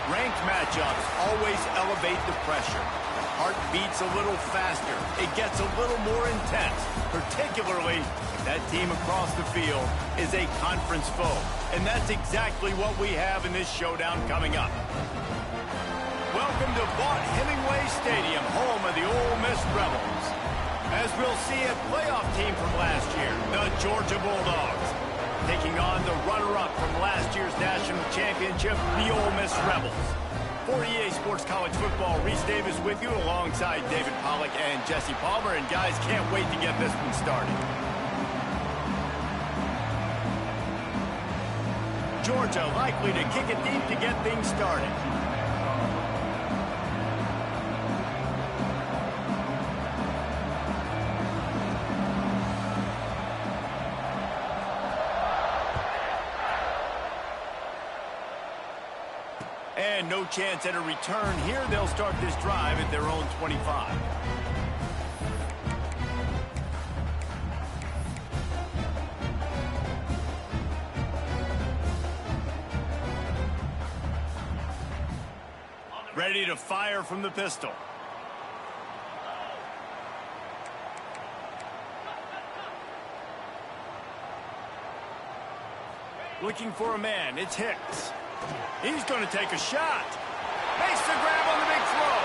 Ranked matchups always elevate the pressure. Heart beats a little faster. It gets a little more intense, particularly if that team across the field is a conference foe. And that's exactly what we have in this showdown coming up. Welcome to Vaught Hemingway Stadium, home of the Ole Miss Rebels. As we'll see a playoff team from last year, the Georgia Bulldogs, taking on the runner-up from last year's national championship, the Ole Miss Rebels. For EA Sports College Football, Reese Davis with you alongside David Pollack and Jesse Palmer. And guys, can't wait to get this one started. Georgia likely to kick it deep to get things started. And no chance at a return here. They'll start this drive at their own 25. Ready to fire from the pistol. Looking for a man. It's Hicks. He's going to take a shot. Makes the grab on the big throw.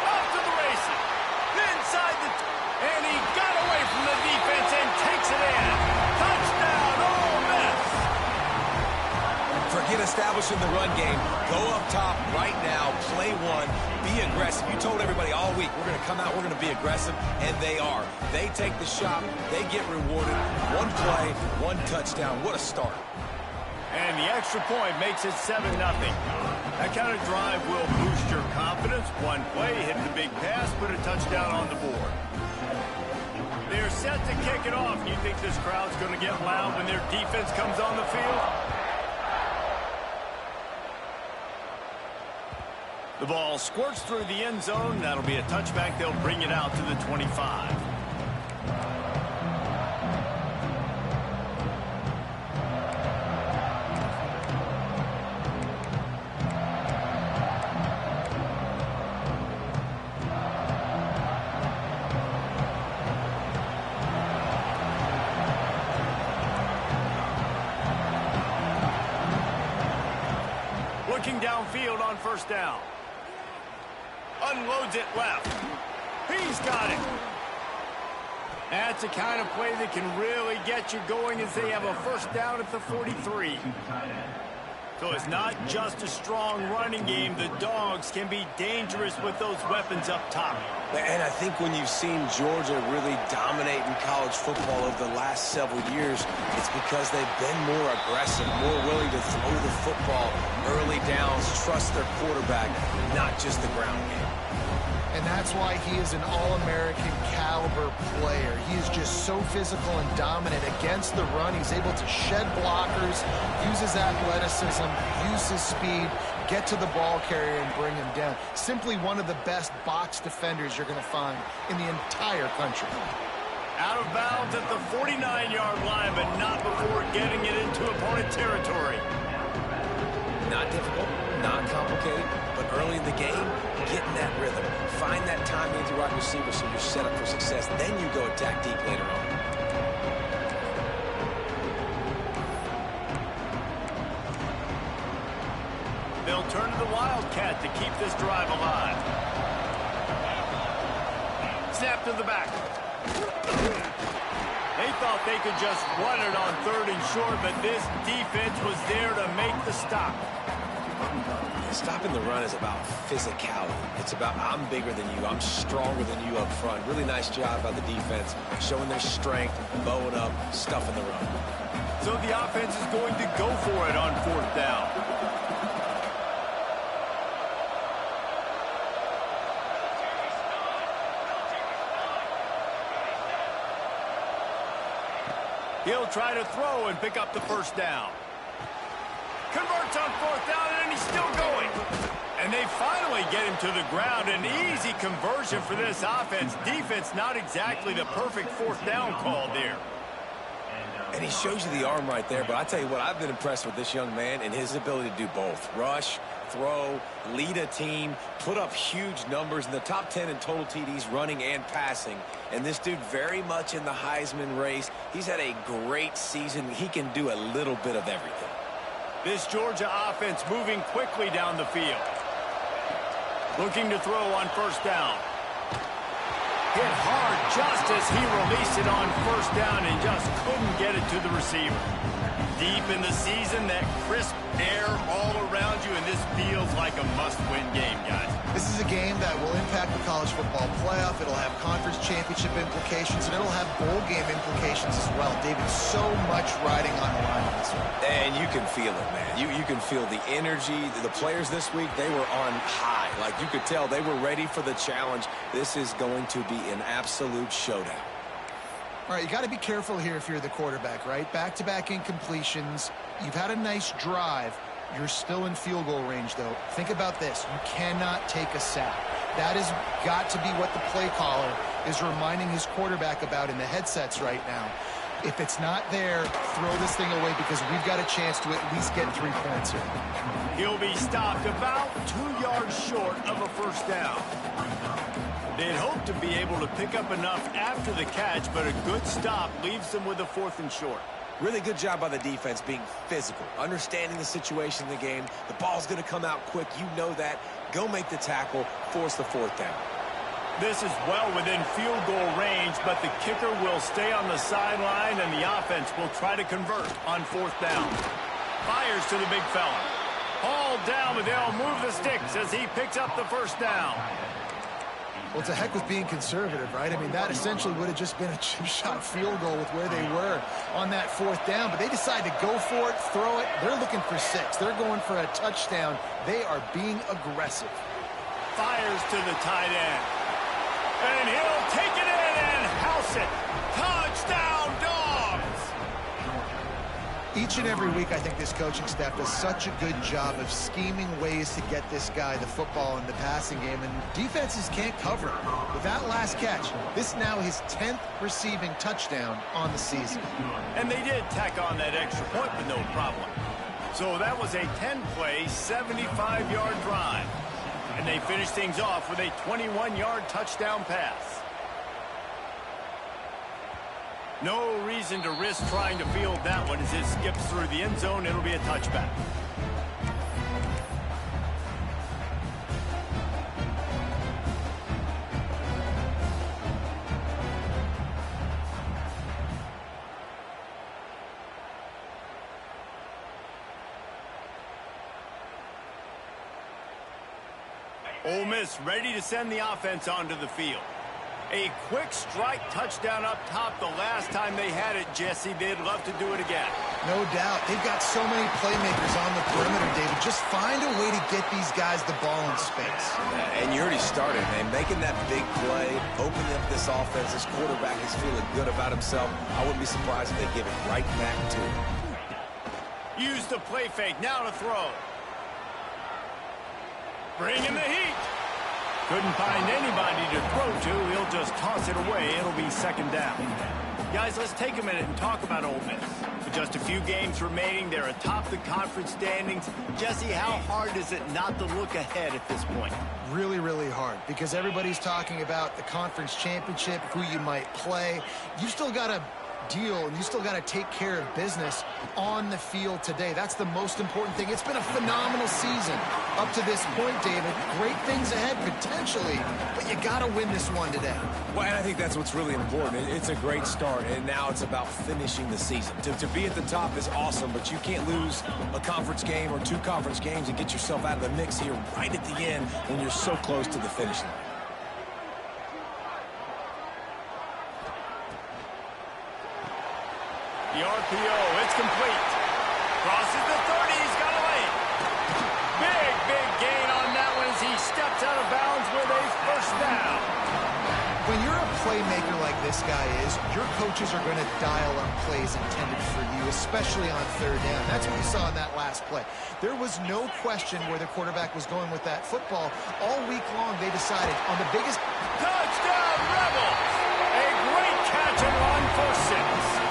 Off to the races. Inside the... And he got away from the defense and takes it in. Touchdown, Ole Miss. Forget establishing the run game. Go up top right now. Play one. Be aggressive. You told everybody all week, we're going to come out, we're going to be aggressive, and they are. They take the shot. They get rewarded. One play, one touchdown. What a start. And the extra point makes it 7-0. That kind of drive will boost your confidence. One play, hit the big pass, put a touchdown on the board. They're set to kick it off. You think this crowd's going to get loud when their defense comes on the field? The ball squirts through the end zone. That'll be a touchback. They'll bring it out to the 25. Looking downfield on first down. Unloads it left. He's got it. That's the kind of play that can really get you going as they have a first down at the 43. So it's not just a strong running game. The Dogs can be dangerous with those weapons up top. And I think when you've seen Georgia really dominate in college football over the last several years, it's because they've been more aggressive, more willing to throw the football early downs, trust their quarterback, not just the ground game. And that's why he is an All-American caliber player. He is just so physical and dominant against the run. He's able to shed blockers, use his athleticism, use his speed, get to the ball carrier and bring him down. Simply one of the best box defenders you're going to find in the entire country. Out of bounds at the 49-yard line, but not before getting it into opponent territory. Not difficult, not complicated, but early in the game, getting that rhythm. Find that timing with your wide receiver so you're set up for success. Then you go attack deep later on. They'll turn to the Wildcat to keep this drive alive. Snap to the back. They thought they could just run it on 3rd and short, but this defense was there to make the stop. Stopping the run is about physicality. It's about I'm bigger than you, I'm stronger than you up front. Really nice job by the defense, showing their strength, bowing up, stuffing the run. So the offense is going to go for it on 4th down. He'll try to throw and pick up the 1st down. Converts on 4th down, and he's still going. And they finally get him to the ground. An easy conversion for this offense. Defense, not exactly the perfect 4th down call there. And he shows you the arm right there, but I tell you what, I've been impressed with this young man and his ability to do both. Rush, throw, lead a team, put up huge numbers in the top 10 in total TDs running and passing. And this dude very much in the Heisman race. He's had a great season. He can do a little bit of everything. This Georgia offense moving quickly down the field. Looking to throw on 1st down. Hit hard just as he released it on 1st down and just couldn't get it to the receiver. Deep in the season, that crisp air all around you, and this feels like a must-win game, guys. This is a game that will impact the college football playoff. It'll have conference championship implications, and it'll have bowl game implications as well. David, so much riding on the line on this one. And you can feel it, man. You can feel the energy. The players this week, they were on high. Like, you could tell they were ready for the challenge. This is going to be an absolute showdown. All right, you got to be careful here if you're the quarterback, right? Back-to-back incompletions. You've had a nice drive. You're still in field goal range, though. Think about this. You cannot take a sack. That has got to be what the play caller is reminding his quarterback about in the headsets right now. If it's not there, throw this thing away because we've got a chance to at least get 3 points here. He'll be stopped about 2 yards short of a 1st down. They'd hope to be able to pick up enough after the catch, but a good stop leaves them with a 4th and short. Really good job by the defense being physical, understanding the situation in the game. The ball's going to come out quick. You know that. Go make the tackle, force the 4th down. This is well within field goal range, but the kicker will stay on the sideline, and the offense will try to convert on 4th down. Fires to the big fella. Hauled down, but they'll move the sticks as he picks up the 1st down. Well, it's a heck with being conservative, right? I mean, that essentially would have just been a chip-shot field goal with where they were on that 4th down. But they decide to go for it, throw it. They're looking for 6. They're going for a touchdown. They are being aggressive. Fires to the tight end. And he'll take it in and house it. Touchdown, Dogs! Each and every week, I think this coaching staff does such a good job of scheming ways to get this guy the football in the passing game, and defenses can't cover it. With that last catch, this now his 10th receiving touchdown on the season. And they did tack on that extra point with no problem. So that was a 10-play, 75-yard drive. And they finished things off with a 21-yard touchdown pass. No reason to risk trying to field that one as it skips through the end zone. It'll be a touchback. Ole Miss ready to send the offense onto the field. A quick strike touchdown up top the last time they had it, Jesse. They'd love to do it again. No doubt. They've got so many playmakers on the perimeter, David. Just find a way to get these guys the ball in space. And you already started, man. Making that big play, opening up this offense. This quarterback is feeling good about himself. I wouldn't be surprised if they give it right back to him. Use the play fake. Now to throw. Bring in the heat. Couldn't find anybody to throw to. He'll just toss it away. It'll be 2nd down. Guys, let's take a minute and talk about Ole Miss. With just a few games remaining, they're atop the conference standings. Jesse, how hard is it not to look ahead at this point? Really, really hard, because everybody's talking about the conference championship, who you might play. You still got to deal, and you still got to take care of business on the field today. That's the most important thing. It's been a phenomenal season up to this point, David. Great things ahead potentially, but you got to win this one today. Well, and I think that's what's really important. It's a great start, and now it's about finishing the season. To be at the top is awesome, but you can't lose a conference game or 2 conference games and get yourself out of the mix here right at the end when you're so close to the finish line. The RPO, it's complete. Crosses the 30, he's got a lane. Big gain on that one as he steps out of bounds with a first down. When you're a playmaker like this guy is, your coaches are going to dial up plays intended for you, especially on third down. That's what we saw in that last play. There was no question where the quarterback was going with that football. All week long, they decided on the biggest... Touchdown, Rebels! A great catch and run for 6.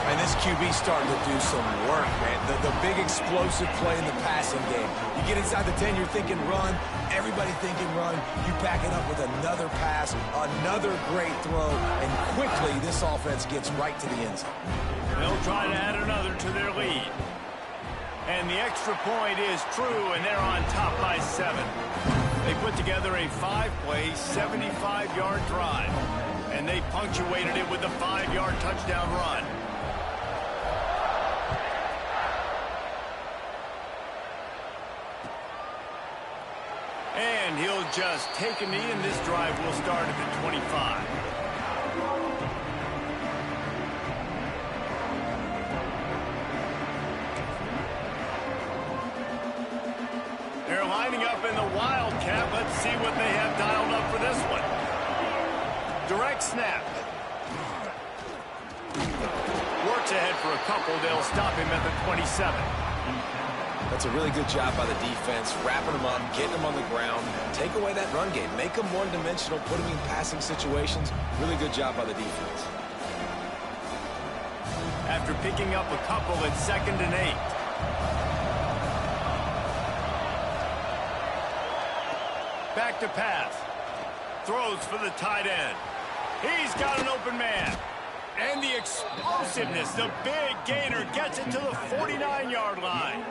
And this QB starting to do some work, man. The big explosive play in the passing game. You get inside the 10, you're thinking run. Everybody thinking run. You back it up with another pass, another great throw, and quickly this offense gets right to the end zone. They'll try to add another to their lead. And the extra point is true, and they're on top by 7. They put together a 5-play, 75-yard drive, and they punctuated it with a 5-yard touchdown run. And he'll just take a knee, and this drive will start at the 25. They're lining up in the Wildcat. Let's see what they have dialed up for this one. Direct snap. Works ahead for a couple. They'll stop him at the 27. That's a really good job by the defense, wrapping them up, getting them on the ground, take away that run game, make them one-dimensional, put them in passing situations. Really good job by the defense. After picking up a couple, it's 2nd and 8. Back to pass. Throws for the tight end. He's got an open man. And the explosiveness, the big gainer gets it to the 49-yard line.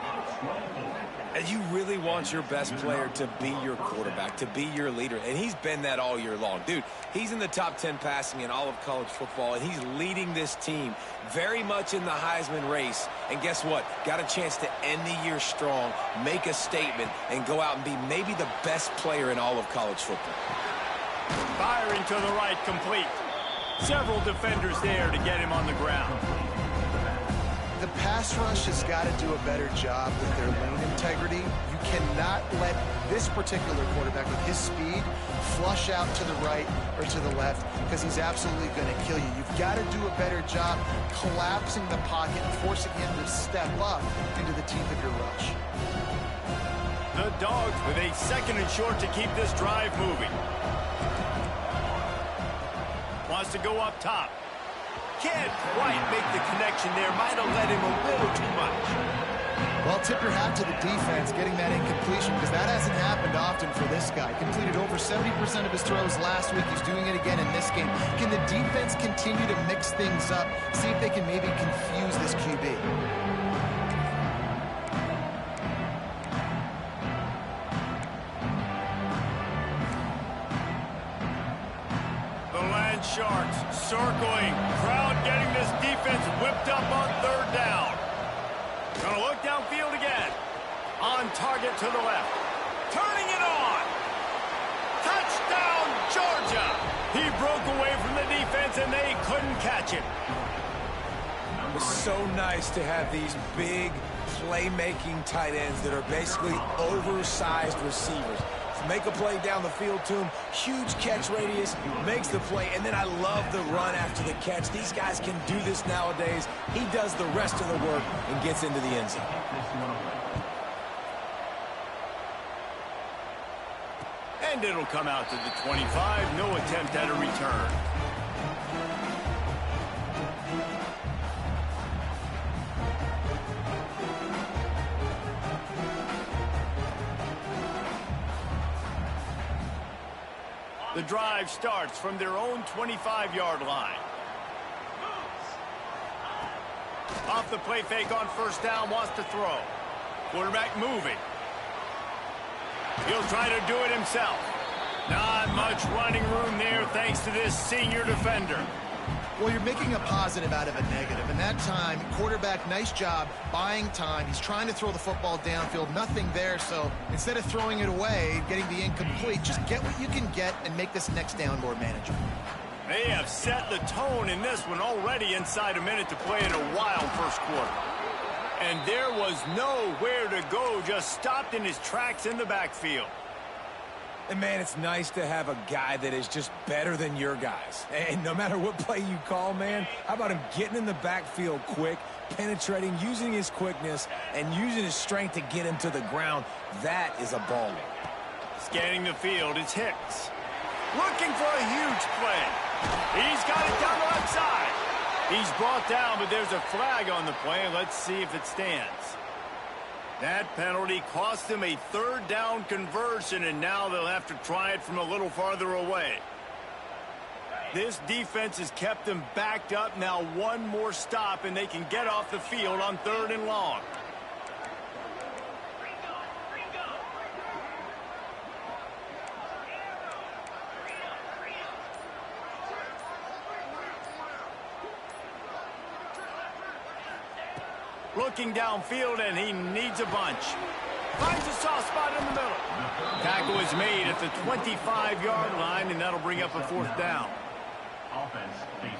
And you really want your best player to be your quarterback, to be your leader. And he's been that all year long. Dude, he's in the top 10 passing in all of college football, and he's leading this team very much in the Heisman race. And guess what? Got a chance to end the year strong, make a statement, and go out and be maybe the best player in all of college football. Firing to the right, complete. Several defenders there to get him on the ground. The pass rush has got to do a better job with their lane integrity. You cannot let this particular quarterback with his speed flush out to the right or to the left, because he's absolutely going to kill you. You've got to do a better job collapsing the pocket and forcing him to step up into the teeth of your rush. The Dogs with a 2nd and short to keep this drive moving. Wants to go up top. Can't quite make the connection there. Might have let him a little too much. Well, tip your hat to the defense getting that incompletion, because that hasn't happened often for this guy. Completed over 70% of his throws last week. He's doing it again in this game. Can the defense continue to mix things up, see if they can maybe confuse this QB? Sharks circling. Crowd getting this defense whipped up on 3rd down. Gonna look downfield again. On target to the left. Turning it on. Touchdown, Georgia. He broke away from the defense and they couldn't catch him. It was so nice to have these big playmaking tight ends that are basically oversized receivers. Make a play down the field to him, huge catch radius, makes the play, and then I love the run after the catch. These guys can do this nowadays. He does the rest of the work and gets into the end zone. And it'll come out to the 25, no attempt at a return. The drive starts from their own 25-yard line. Off the play fake on 1st down, wants to throw. Quarterback moving. He'll try to do it himself. Not much running room there thanks to this senior defender. Well, you're making a positive out of a negative. And that time, quarterback, nice job buying time. He's trying to throw the football downfield. Nothing there. So instead of throwing it away, getting the incomplete, just get what you can get and make this next down more manageable. They have set the tone in this one already inside a minute to play in a wild first quarter. And there was nowhere to go, just stopped in his tracks in the backfield. And, man, it's nice to have a guy that is just better than your guys. And no matter what play you call, man, how about him getting in the backfield quick, penetrating, using his quickness, and using his strength to get him to the ground. That is a baller. Scanning the field, it's Hicks. Looking for a huge play. He's got it down the left side. He's brought down, but there's a flag on the play. Let's see if it stands. That penalty cost them a third down conversion, and now they'll have to try it from a little farther away. This defense has kept them backed up. Now one more stop, and they can get off the field on 3rd and long. Looking downfield, and he needs a bunch. Finds a soft spot in the middle. Tackle is made at the 25-yard line, and that'll bring up a 4th down.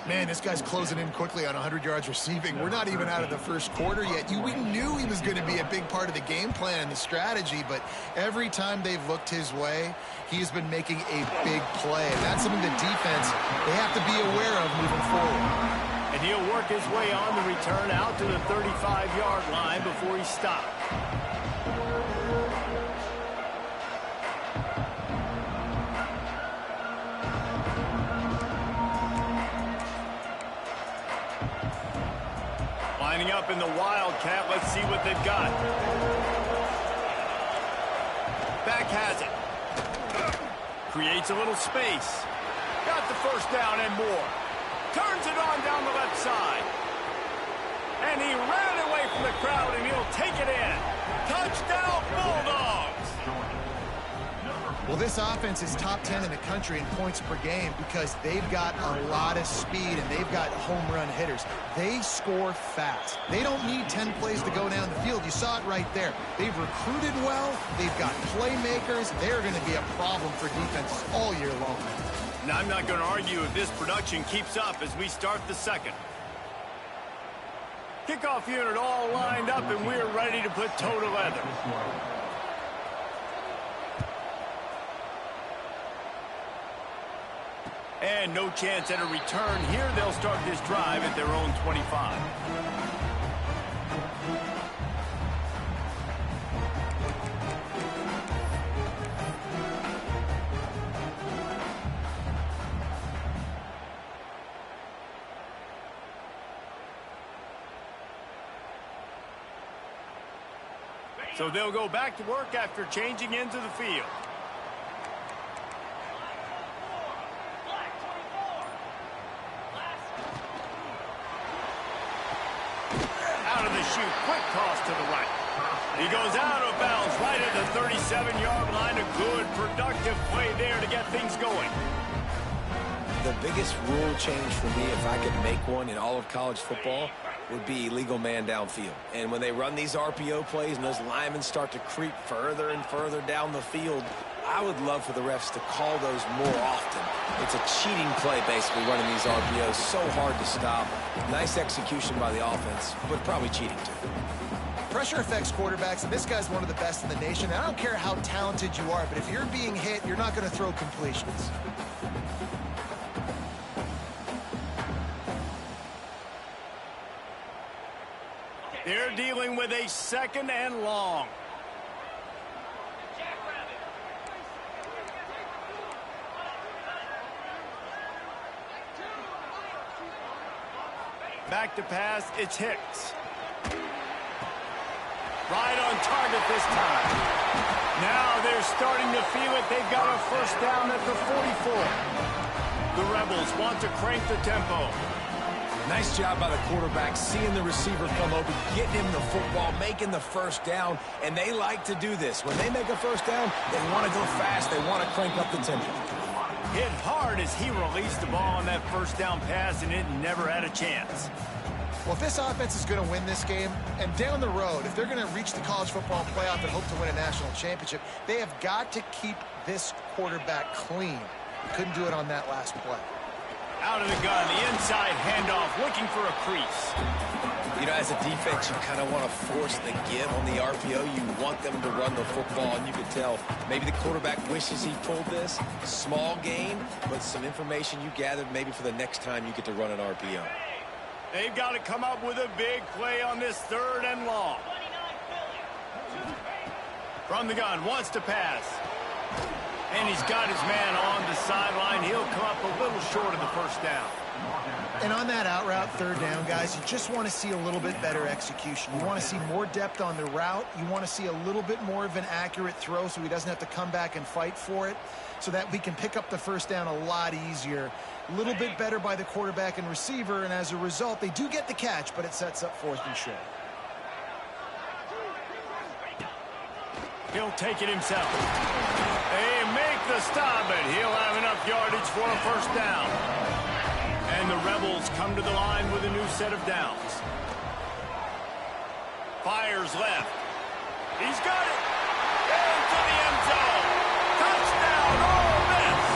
Man, this guy's closing in quickly on 100 yards receiving. We're not even out of the first quarter yet. We knew he was going to be a big part of the game plan and the strategy, but every time they've looked his way, he's been making a big play. And that's something the defense, they have to be aware of moving forward. And he'll work his way on the return out to the 35-yard line before he stopped. Lining up in the Wildcat. Let's see what they've got. Back has it. Creates a little space. Got the first down and more. Turns it on down the left side. And he ran away from the crowd, and he'll take it in. Touchdown, Bulldogs! Well, this offense is top 10 in the country in points per game because they've got a lot of speed and they've got home run hitters. They score fast. They don't need 10 plays to go down the field. You saw it right there. They've recruited well. They've got playmakers. They're going to be a problem for defenses all year long. And I'm not going to argue if this production keeps up as we start the second. Kickoff unit all lined up, and we're ready to put toe to leather. And no chance at a return here. They'll start this drive at their own 25. So they'll go back to work after changing into the field. Out of the chute, quick toss to the right. He goes out of bounds right at the 37-yard line. A good, productive play there to get things going. The biggest rule change for me, if I could make one in all of college football, would be illegal man downfield. And when they run these RPO plays and those linemen start to creep further and further down the field, I would love for the refs to call those more often. It's a cheating play, basically, running these RPOs. So hard to stop. Nice execution by the offense, but probably cheating, too. Pressure affects quarterbacks, and this guy's one of the best in the nation. I don't care how talented you are, but if you're being hit, you're not going to throw completions. They're dealing with a 2nd and long. Back to pass, it's Hicks. Right on target this time. Now they're starting to feel it. They've got a first down at the 44. The Rebels want to crank the tempo. Nice job by the quarterback, seeing the receiver come open, getting him the football, making the first down, and they like to do this. When they make a first down, they want to go fast. They want to crank up the tempo. Hit hard as he released the ball on that first down pass, and it never had a chance. Well, if this offense is going to win this game, and down the road, if they're going to reach the college football playoff and hope to win a national championship, they have got to keep this quarterback clean. Couldn't do it on that last play. Out of the gun, the inside handoff, looking for a crease. You know, as a defense, you kind of want to force the give on the RPO. You want them to run the football, and you can tell maybe the quarterback wishes he pulled this. Small gain, but some information you gathered maybe for the next time you get to run an RPO. They've got to come up with a big play on this 3rd and long. From the gun, wants to pass. And he's got his man on the sideline. He'll come up a little short of the first down. And on that out route 3rd down, guys, you just want to see a little bit better execution. You want to see more depth on the route. You want to see a little bit more of an accurate throw so he doesn't have to come back and fight for it, so that we can pick up the first down a lot easier. A little bit better by the quarterback and receiver, and as a result, they do get the catch, but it sets up 4th and short. He'll take it himself. They make the stop, but he'll have enough yardage for a first down. And the Rebels come to the line with a new set of downs. Fires left. He's got it. Into the end zone. Touchdown, Ole Miss.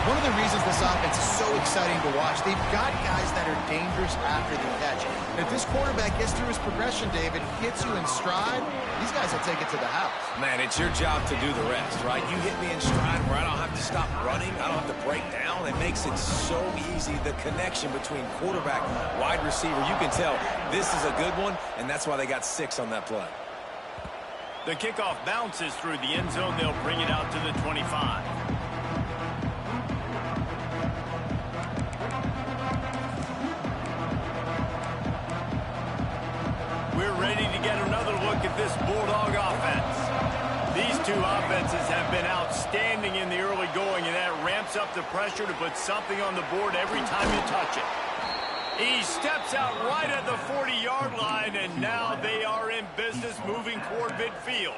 One of the reasons this offense is so exciting to watch, they've got guys that are dangerous after the catch. And if this quarterback gets through his progression, David, gets you in stride, these guys will take it to the house. Man, it's your job to do the rest, right? You hit me in stride where I don't have to stop running. I don't have to break down. It makes it so easy. The connection between quarterback, wide receiver, you can tell this is a good one, and that's why they got 6 on that play. The kickoff bounces through the end zone. They'll bring it out to the 25. We're ready to get another look at this Bulldog offense. These two offenses have been outstanding in the early going, and that ramps up the pressure to put something on the board every time you touch it. He steps out right at the 40-yard line, and now they are in business moving toward midfield.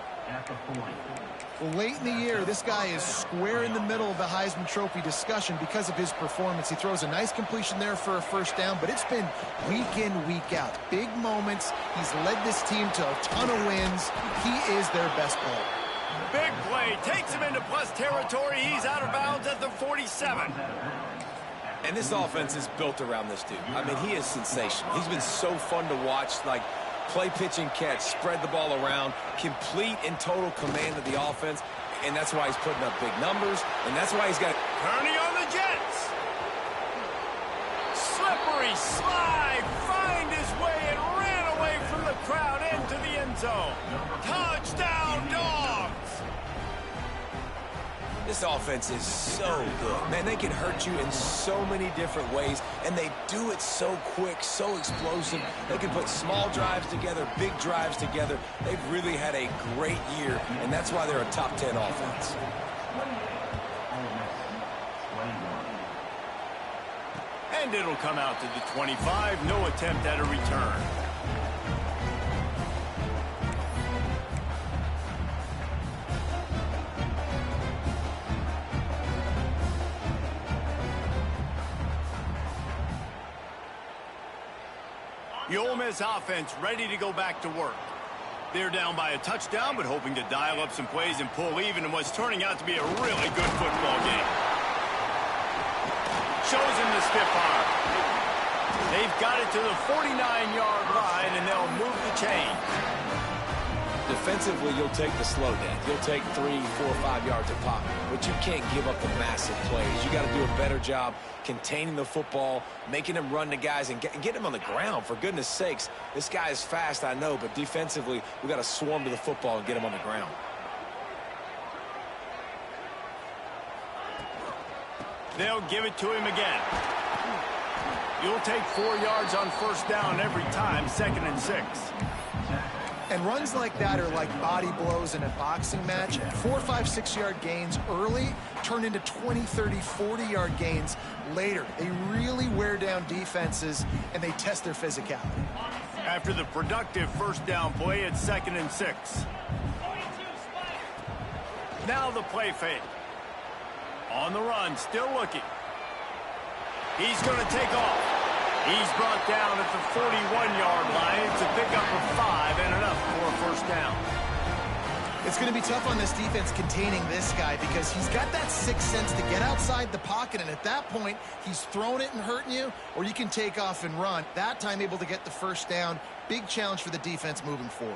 Well, late in the year, this guy is square in the middle of the Heisman Trophy discussion because of his performance. He throws a nice completion there for a first down, but it's been week in, week out. Big moments. He's led this team to a ton of wins. He is their best player. Big play. Takes him into plus territory. He's out of bounds at the 47. And this offense is built around this dude. I mean, he is sensational. He's been so fun to watch, like play, pitch, and catch, spread the ball around, complete and total command of the offense, and that's why he's putting up big numbers, and that's why he's got... Turning on the Jets. Slippery slide, find his way and ran away from the crowd into the end zone. Touchdown, Dogs! This offense is so good. Man, they can hurt you in so many different ways, and they do it so quick, so explosive. They can put small drives together, big drives together. They've really had a great year, and that's why they're a top 10 offense. And it'll come out to the 25. No attempt at a return. The Ole Miss offense ready to go back to work. They're down by a touchdown, but hoping to dial up some plays and pull even in what's turning out to be a really good football game. Shows him the stiff arm. They've got it to the 49-yard line, and they'll move the chain. Defensively, you'll take the slow down. You'll take 3, 4, 5 yards a pop, but you can't give up the massive plays. You got to do a better job containing the football, making them run to guys, and get them on the ground, for goodness sakes. This guy is fast, I know, but defensively, we got to swarm to the football and get him on the ground. They'll give it to him again. You'll take 4 yards on first down every time, 2nd and 6. And runs like that are like body blows in a boxing match. 4, 5, 6-yard gains early turn into 20, 30, 40-yard gains later. They really wear down defenses, and they test their physicality. After the productive first down play, it's 2nd and 6. Now the play fake. On the run, still looking. He's going to take off. He's brought down at the 41-yard line. It's a pickup of 5 and enough for a first down. It's going to be tough on this defense containing this guy because he's got that sixth sense to get outside the pocket, and at that point, he's throwing it and hurting you, or you can take off and run. That time able to get the first down. Big challenge for the defense moving forward.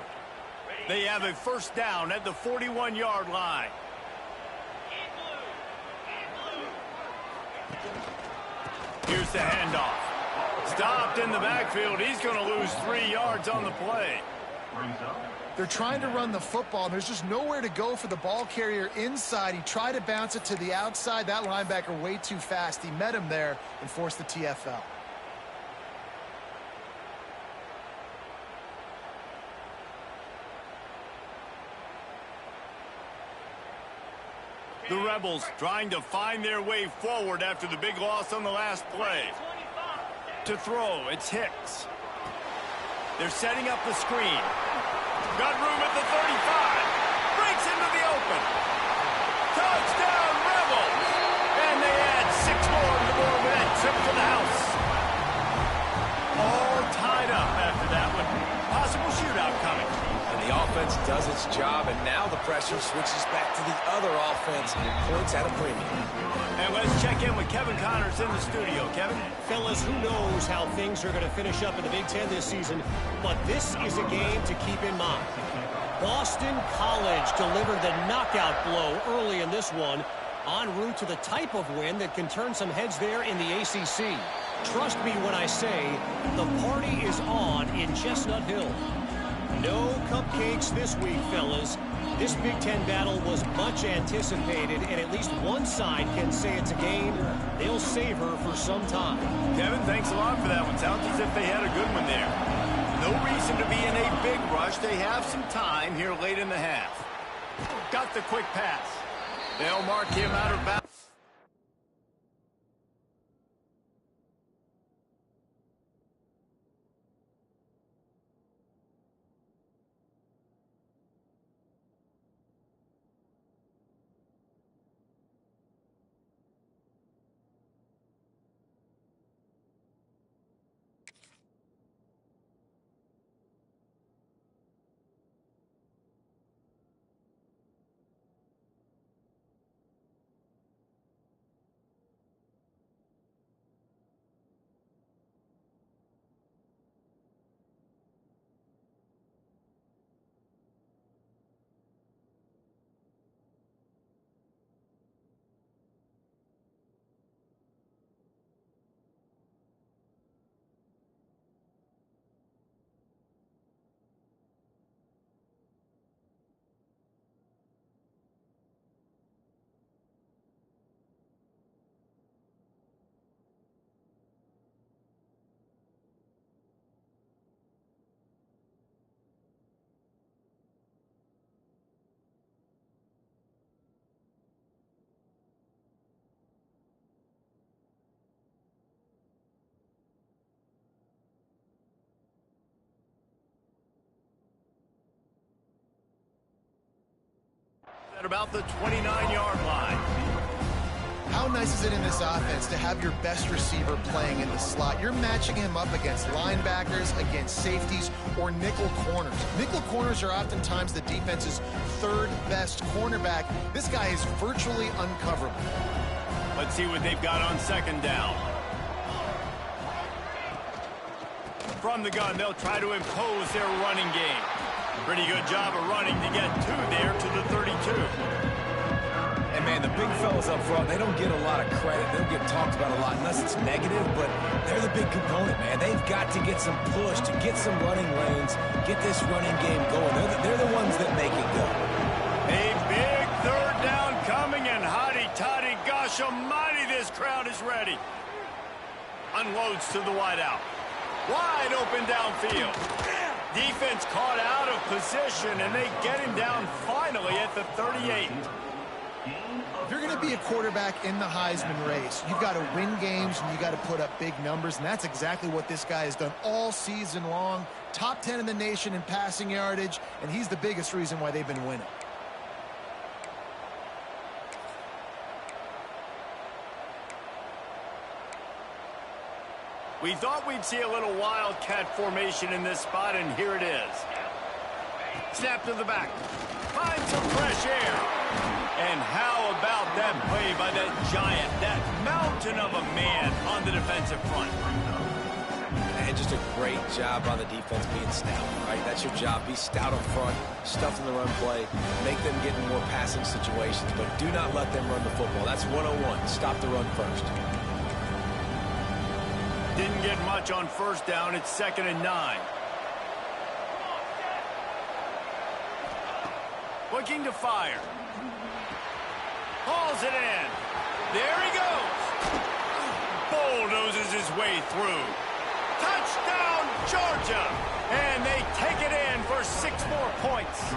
They have a first down at the 41-yard line. Here's the handoff. Stopped in the backfield. He's going to lose 3 yards on the play. They're trying to run the football, and there's just nowhere to go for the ball carrier inside. He tried to bounce it to the outside. That linebacker way too fast. He met him there and forced the TFL. The Rebels trying to find their way forward after the big loss on the last play. To throw, it's Hicks. They're setting up the screen. Got room at the 35. Breaks into the open. Touchdown, Rebels! And they add 6 more to the board with that trip to the house. All tied up after that one. Possible shootout coming. And the offense does its job, and now the pressure switches back to the other offense, and points at a premium. And let's check in with Kevin Connors in the studio. Kevin? Fellas, who knows how things are going to finish up in the Big Ten this season, but this is a game to keep in mind. Boston College delivered the knockout blow early in this one, en route to the type of win that can turn some heads there in the ACC. Trust me when I say the party is on in Chestnut Hill. No cupcakes this week, fellas. This Big Ten battle was much anticipated, and at least one side can say it's a game they'll savor for some time. Kevin, thanks a lot for that one. Sounds as if they had a good one there. No reason to be in a big rush. They have some time here late in the half. Got the quick pass. They'll mark him out of bounds. At about the 29-yard line. How nice is it in this offense to have your best receiver playing in the slot? You're matching him up against linebackers, against safeties, or nickel corners. Nickel corners are oftentimes the defense's third best cornerback. This guy is virtually uncoverable. Let's see what they've got on second down. From the gun, they'll try to impose their running game. Pretty good job of running to get there to the 32. And, man, the big fellas up front, they don't get a lot of credit. They don't get talked about a lot unless it's negative, but they're the big component, man. They've got to get some push, to get some running lanes, get this running game going. They're the ones that make it go. A big third down coming, and Hotty Toddy, gosh almighty, this crowd is ready. Unloads to the wideout. Wide open downfield. Defense caught out of position, and they get him down finally at the 38. If you're going to be a quarterback in the Heisman race, you've got to win games and you got to put up big numbers, and that's exactly what this guy has done all season long. Top 10 in the nation in passing yardage, and he's the biggest reason why they've been winning. We thought we'd see a little wildcat formation in this spot, and here it is. Snap to the back. Find some fresh air. And how about that play by that giant, that mountain of a man on the defensive front? And just a great job on the defense being stout, right? That's your job. Be stout up front, stuff in the run play, make them get in more passing situations, but do not let them run the football. That's 101. Stop the run first. Didn't get much on first down. It's 2nd and 9. Looking to fire. Hauls it in. There he goes. Bulldozes his way through. Touchdown, Georgia. And they take it in for 6 more points.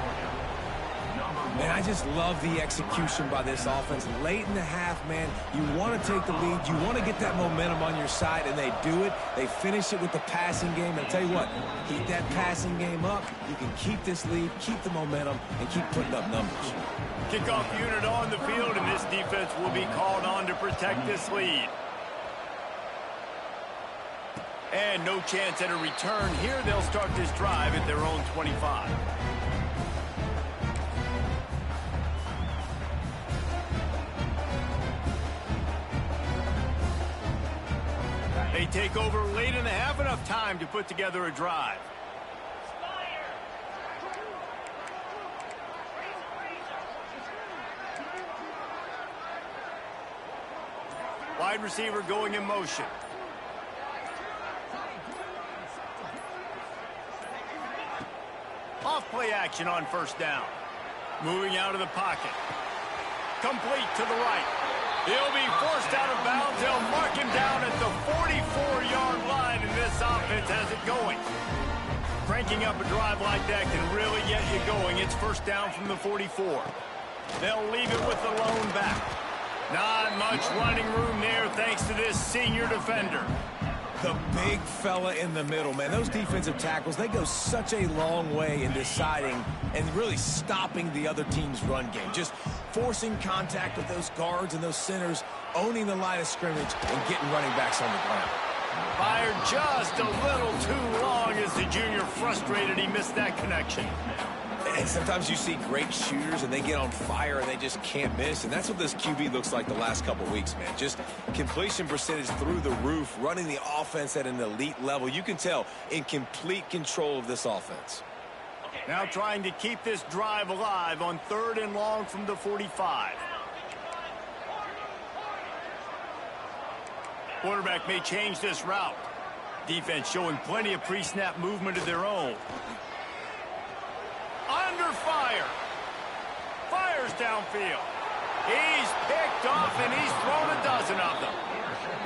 Man, I just love the execution by this offense. Late in the half, man, you want to take the lead. You want to get that momentum on your side, and they do it. They finish it with the passing game. And I'll tell you what, keep that passing game up. You can keep this lead, keep the momentum, and keep putting up numbers. Kickoff unit on the field, and this defense will be called on to protect this lead. And no chance at a return here. They'll start this drive at their own 25. They take over late in the half, enough time to put together a drive. Wide receiver going in motion. Off play action on first down. Moving out of the pocket. Complete to the right. He'll be forced out of bounds. They'll mark him down at the 44-yard line, and this offense has it going. Cranking up a drive like that can really get you going. It's first down from the 44. They'll leave it with the lone back. Not much running room there thanks to this senior defender. The big fella in the middle, man. Those defensive tackles, they go such a long way in deciding and really stopping the other team's run game. Just forcing contact with those guards and those centers, owning the line of scrimmage, and getting running backs on the ground. Fired just a little too long as the junior frustrated. He missed that connection. And sometimes you see great shooters and they get on fire and they just can't miss. And that's what this QB looks like the last couple weeks, man. Just completion percentage through the roof, running the offense at an elite level. You can tell in complete control of this offense. Now trying to keep this drive alive on 3rd and long from the 45. Quarterback may change this route. Defense showing plenty of pre-snap movement of their own. Under fire. Fires downfield. He's picked off, and he's thrown a dozen of them.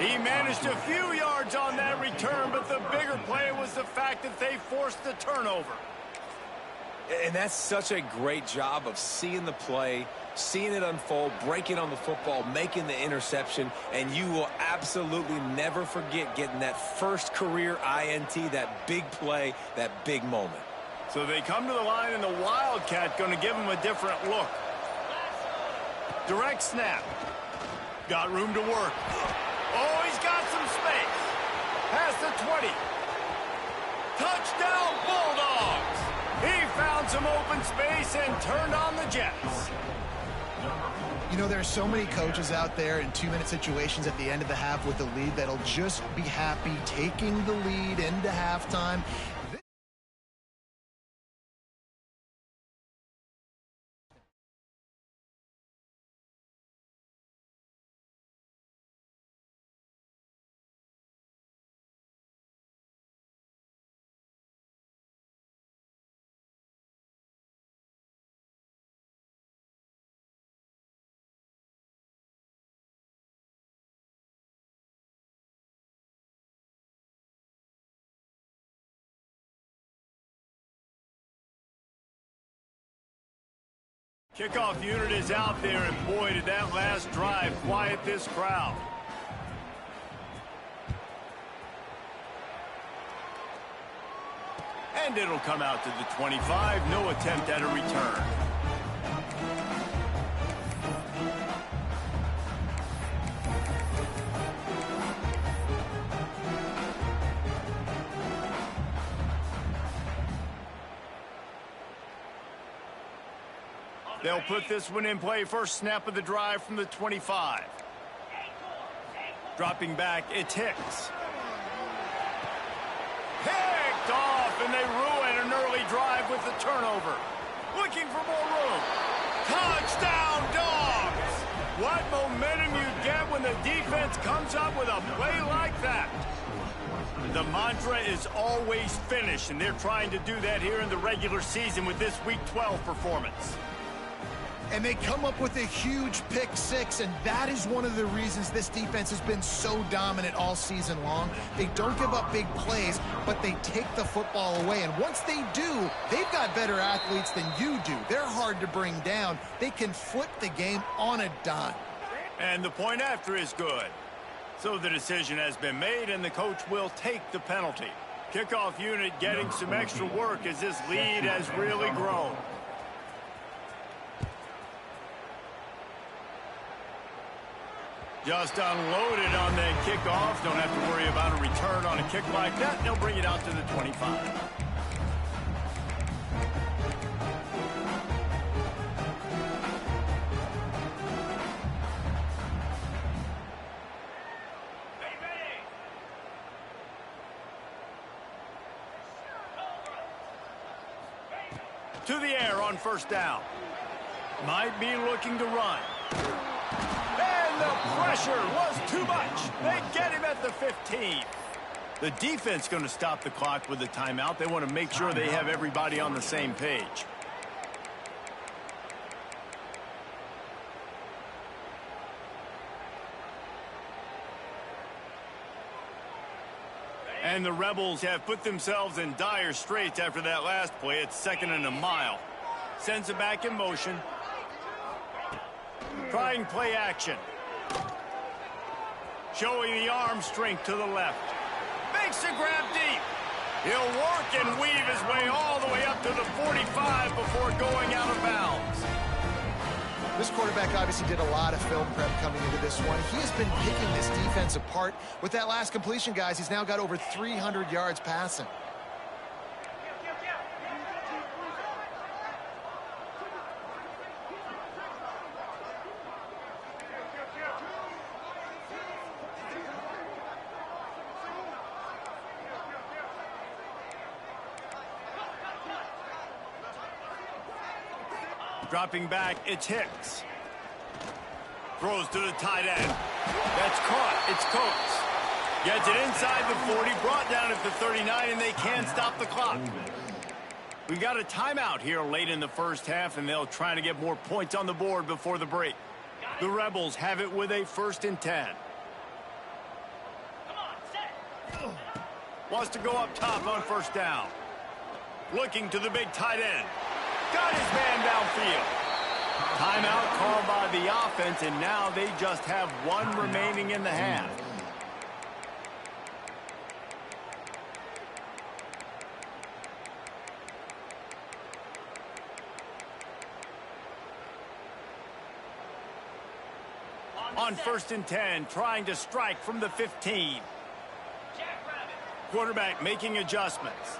He managed a few yards on that return, but the bigger play was the fact that they forced the turnover. And that's such a great job of seeing the play, seeing it unfold, breaking on the football, making the interception, and you will absolutely never forget getting that first career INT, that big play, that big moment. So they come to the line, and the Wildcat going to give him a different look. Direct snap. Got room to work. Oh, he's got some space. Past the 20. Touchdown, Bulldogs. He found some open space and turned on the Jets. You know, there's so many coaches out there in 2-minute situations at the end of the half with the lead that'll just be happy taking the lead into halftime. Kickoff unit is out there, and boy, did that last drive quiet this crowd. And it'll come out to the 25. No attempt at a return. They'll put this one in play. First snap of the drive from the 25. Dropping back, it's Hicks. Picked off, and they ruin an early drive with the turnover. Looking for more room. Touchdown, Dogs! What momentum you get when the defense comes up with a play like that. The mantra is always finish, and they're trying to do that here in the regular season with this Week 12 performance. And they come up with a huge pick six, and that is one of the reasons this defense has been so dominant all season long. They don't give up big plays, but they take the football away. And once they do, they've got better athletes than you do. They're hard to bring down. They can flip the game on a dime. And the point after is good. So the decision has been made, and the coach will take the penalty. Kickoff unit getting some extra work as this lead has really grown. Just unloaded on the kickoff. Don't have to worry about a return on a kick like that. They'll bring it out to the 25. To the air on first down. Might be looking to run. And the pressure was too much. They get him at the 15. The defense going to stop the clock with a timeout. They want to make sure they have everybody on the same page. And the Rebels have put themselves in dire straits after that last play. It's 2nd and a mile. Sends it back in motion. Trying play action. Showing the arm strength to the left. Makes a grab deep. He'll work and weave his way all the way up to the 45 before going out of bounds. This quarterback obviously did a lot of film prep coming into this one. He has been picking this defense apart. With that last completion, guys, he's now got over 300 yards passing. Dropping back, it's Hicks. Throws to the tight end. That's caught. It's Coates. Gets it inside the 40, brought down at the 39, and they can't stop the clock. We got a timeout here late in the first half, and they'll try to get more points on the board before the break. The Rebels have it with a 1st and 10. Wants to go up top on first down. Looking to the big tight end. Got his man downfield. Timeout called by the offense, and now they just have one remaining in the half. On 1st and 10, trying to strike from the 15. Quarterback making adjustments.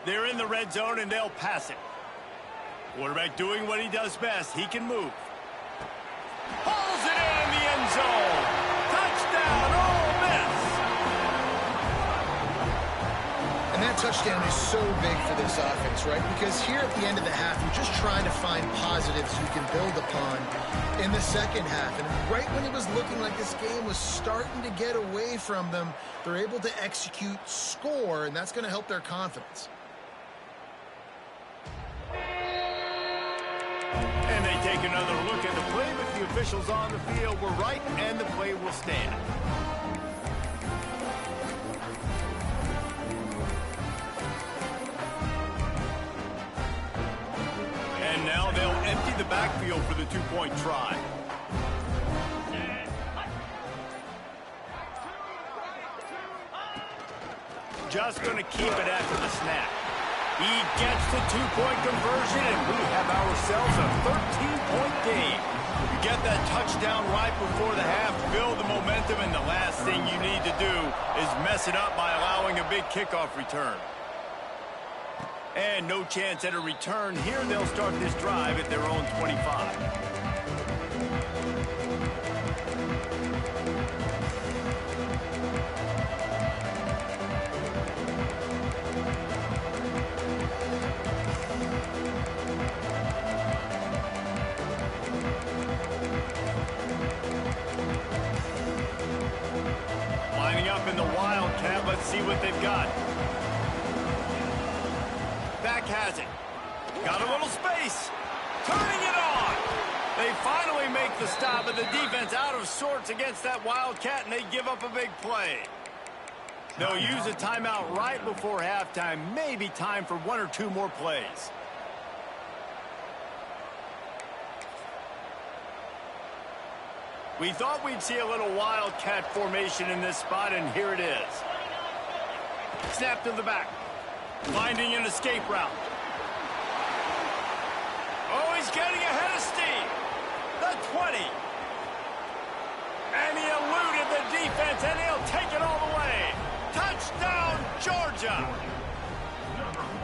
They're in the red zone, and they'll pass it. Quarterback doing what he does best. He can move. Pulls it in the end zone. Touchdown, Ole Miss. And that touchdown is so big for this offense, right? Because here at the end of the half, you're just trying to find positives you can build upon in the second half. And right when it was looking like this game was starting to get away from them, they're able to execute, score, and that's going to help their confidence. And they take another look at the play, but the officials on the field were right, and the play will stand. And now they'll empty the backfield for the two-point try. Just going to keep it after the snap. He gets the two-point conversion, and we have ourselves a 13-point game. We get that touchdown right before the half, build the momentum, and the last thing you need to do is mess it up by allowing a big kickoff return. And no chance at a return. Here they'll start this drive at their own 25. Lining up in the Wildcat. Let's see what they've got. Back has it. Got a little space. Turning it on. They finally make the stop, but the defense out of sorts against that Wildcat, and they give up a big play. They'll use a timeout right before halftime. Maybe time for one or two more plays. We thought we'd see a little Wildcat formation in this spot, and here it is. Snap to the back. Finding an escape route. Oh, he's getting ahead of steam. The 20. And he eluded the defense, and he'll take it all the way. Touchdown, Georgia.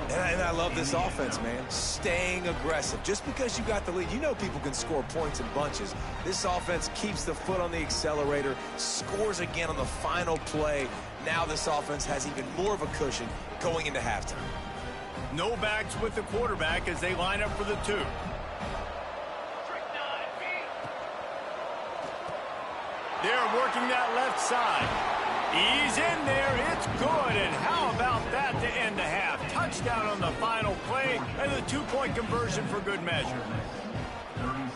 And I love this offense, man. Staying aggressive. Just because you got the lead, you know people can score points in bunches. This offense keeps the foot on the accelerator, scores again on the final play. Now this offense has even more of a cushion going into halftime. No backs with the quarterback as they line up for the 2. They're working that left side. He's in there. It's good. And how about that to end the half? Touchdown on the final play and the 2-point conversion for good measure.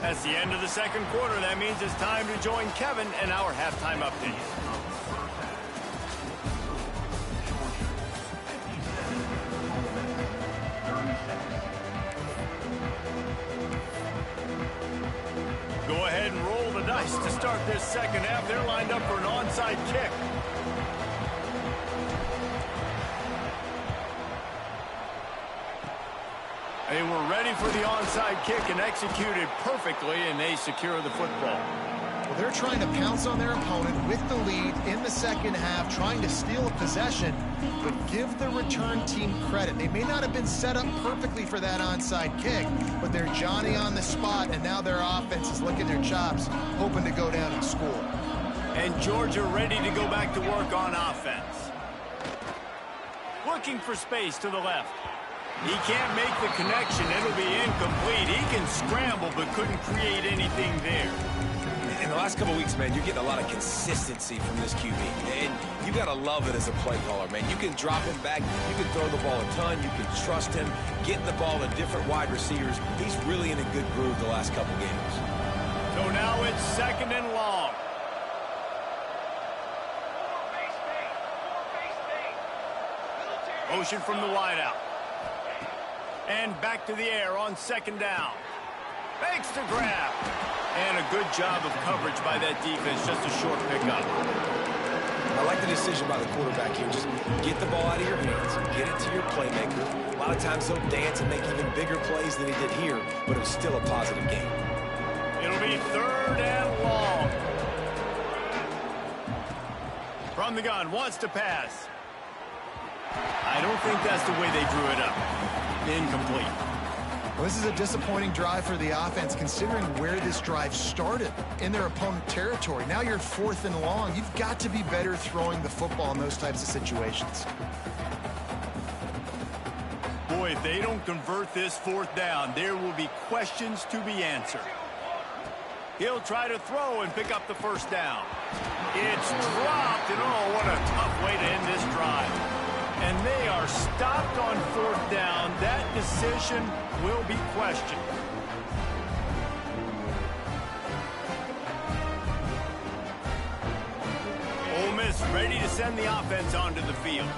That's the end of the second quarter. That means it's time to join Kevin in our halftime update. Go ahead and roll the dice to start this second half. They're lined up for an onside kick. They were ready for the onside kick and executed perfectly, and they secure the football. Well, they're trying to pounce on their opponent with the lead in the second half, trying to steal a possession, but give the return team credit. They may not have been set up perfectly for that onside kick, but they're Johnny on the spot, and now their offense is licking their chops, hoping to go down and score. And Georgia ready to go back to work on offense. Looking for space to the left. He can't make the connection. It'll be incomplete. He can scramble, but couldn't create anything there. In the last couple weeks, man, you're getting a lot of consistency from this QB. And you got to love it as a play caller, man. You can drop him back. You can throw the ball a ton. You can trust him. Getting the ball to different wide receivers. He's really in a good groove the last couple games. So now it's 2nd and long. Motion from the wideout. And back to the air on 2nd down. Makes the grab. And a good job of coverage by that defense. Just a short pickup. I like the decision by the quarterback here. Just get the ball out of your hands. Get it to your playmaker. A lot of times he'll dance and make even bigger plays than he did here, but it was still a positive game. It'll be 3rd and long. From the gun, wants to pass. I don't think that's the way they drew it up. Incomplete. Well, this is a disappointing drive for the offense, considering where this drive started in their opponent territory. Now you're 4th and long. You've got to be better throwing the football in those types of situations. Boy, if they don't convert this 4th down, there will be questions to be answered. He'll try to throw and pick up the 1st down. It's dropped, and oh, what a tough way to end this drive. And they are stopped on 4th down. That decision will be questioned. Ole Miss ready to send the offense onto the field.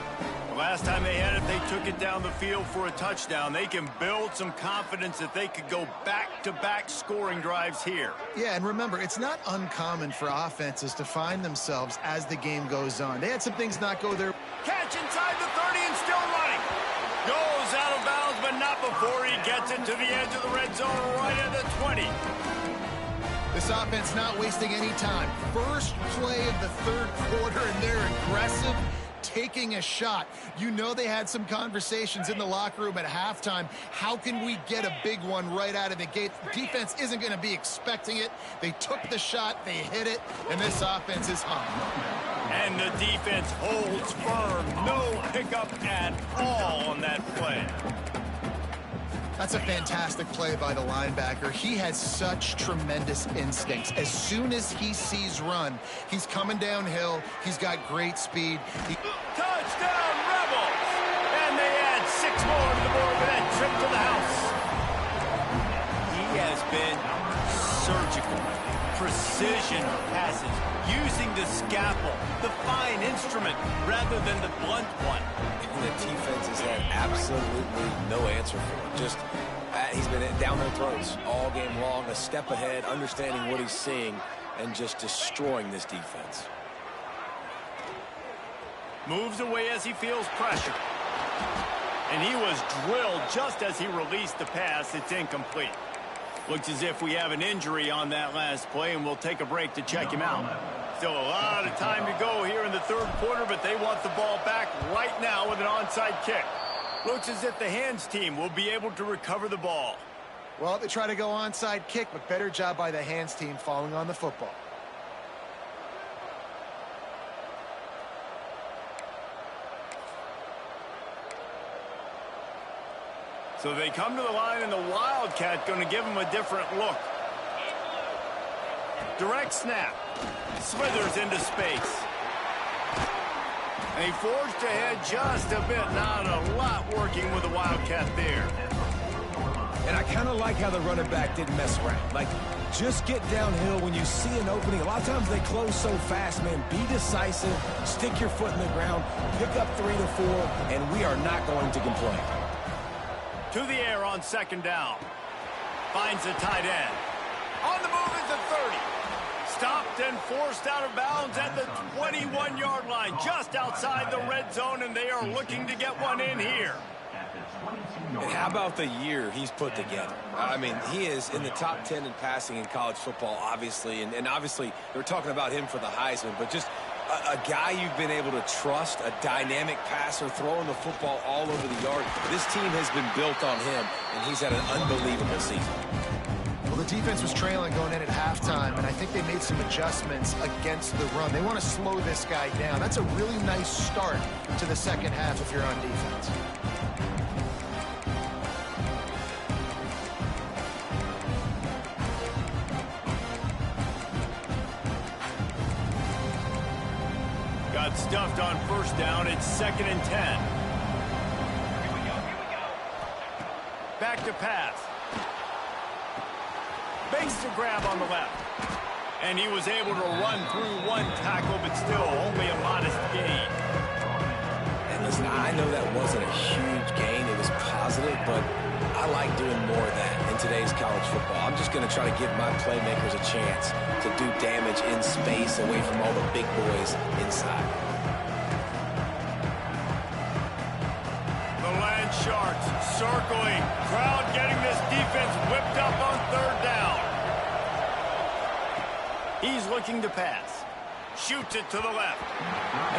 The last time they had it, they took it down the field for a touchdown. They can build some confidence that they could go back-to-back scoring drives here. Yeah, and remember, it's not uncommon for offenses to find themselves as the game goes on. They had some things not go their way. Catch inside the 30 and still running. Goes out of bounds, but not before he gets it to the edge of the red zone right at the 20. This offense not wasting any time. First play of the third quarter, and they're aggressive, taking a shot. You know they had some conversations in the locker room at halftime. How can we get a big one right out of the gate? Defense isn't going to be expecting it. They took the shot, they hit it, and this offense is hung. And the defense holds firm. No pickup at all on that play. That's a fantastic play by the linebacker. He has such tremendous instincts. As soon as he sees run, he's coming downhill. He's got great speed. Touchdown, Rebels! And they add 6 more to the board with that trip to the house. He has been surgical. Precision passes, using the scalpel, the fine instrument, rather than the blunt one. The defense has had absolutely no answer for him. Just, he's been down their throats all game long, a step ahead, understanding what he's seeing, and just destroying this defense. Moves away as he feels pressure. And he was drilled just as he released the pass. It's incomplete. Looks as if we have an injury on that last play, and we'll take a break to check him out. Still a lot of time to go here in the third quarter, but they want the ball back right now with an onside kick. Looks as if the hands team will be able to recover the ball. Well, they try to go onside kick, but better job by the hands team falling on the football. So they come to the line, and the Wildcat going to give them a different look. Direct snap. Slithers into space. And he forged ahead just a bit. Not a lot working with the Wildcat there. And I kind of like how the running back didn't mess around. Like, just get downhill when you see an opening. A lot of times they close so fast, man. Be decisive. Stick your foot in the ground. Pick up 3 to 4, and we are not going to complain. To the air on second down. Finds the tight end. On the move is the 30. Stopped and forced out of bounds at the 21-yard line, just outside the red zone, and they are looking to get one in here. And how about the year he's put together? I mean, he is in the top 10 in passing in college football, obviously, and obviously they're talking about him for the Heisman, but just a guy you've been able to trust, a dynamic passer, throwing the football all over the yard. This team has been built on him, and he's had an unbelievable season. Well, the defense was trailing going in at halftime, and I think they made some adjustments against the run. They want to slow this guy down. That's a really nice start to the second half if you're on defense. Got stuffed on first down. It's 2nd and 10. Back to pass. Makes the grab on the left. And he was able to run through one tackle, but still only a modest gain. And listen, I know that wasn't a huge gain. It was positive, but I like doing more of that in today's college football. I'm just going to try to give my playmakers a chance to do damage in space away from all the big boys inside. The Land Sharks circling. Crowd getting this defense whipped up on third down. He's looking to pass. Shoots it to the left.